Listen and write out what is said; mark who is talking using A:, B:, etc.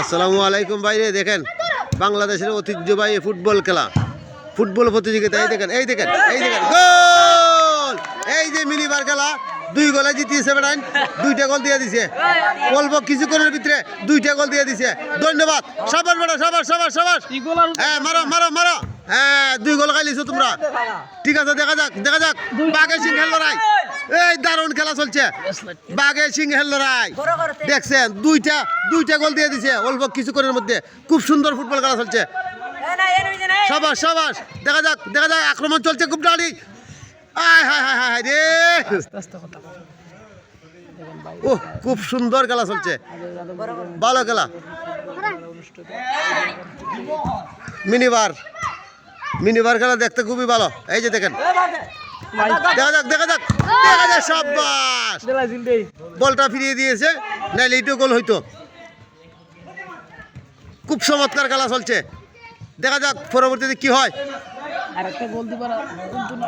A: আসসালামু আলাইকুম ভাইরে, দেখেন বাংলাদেশের ঐতিহ্যবাহী ফুটবল খেলা, ফুটবল প্রতিযোগিতা। এই দেখেন এই দেখেন এই দেখেন গোল! এই যে মিনিবার খেলা, 2 গোলে জিতিয়েছে বেটান, 2টা গোল দিয়ে দিছে অল্প কিছুক্ষণের ভিতরে, 2টা গোল দিয়ে দিছে। ধন্যবাদ, সাবাস বেটা, সাবাস সাবাস সাবাস। হ্যাঁ, মারো মারো মারো। হ্যাঁ, 2 গোল খাইলিছো তোমরা। ঠিক আছে, দেখা যাক দেখা যাক। বাঘে সিংহের লড়াই, এই দারুণ খেলা চলছে। বাঘে সিংহের লড়াই দেখছেন, 2টা গোল দিয়ে দিছে অল্প কিছুক্ষণের মধ্যে। খুব সুন্দর ফুটবল খেলা চলছে। সাবাস সাবাস, দেখা যাক দেখা যাক। আক্রমণ চলছে খুব ডালি। আয় হায় হায় হায় রে, ও খুব সুন্দর খেলা চলছে, ভালো খেলা। মিনিবার খেলা দেখতে খুবই ভালো। এই যে দেখেন, দেখা যাক দেখা যাক দেখা যাক। সাবাস, বলটা ফিরিয়ে দিয়েছে, নাইলে এইটা গোল হইতো। খুব চমৎকার খেলা চলছে, দেখা যাক পরবর্তীতে কি হয়।
B: আরেকটা গোল দিবার কিন্তু না।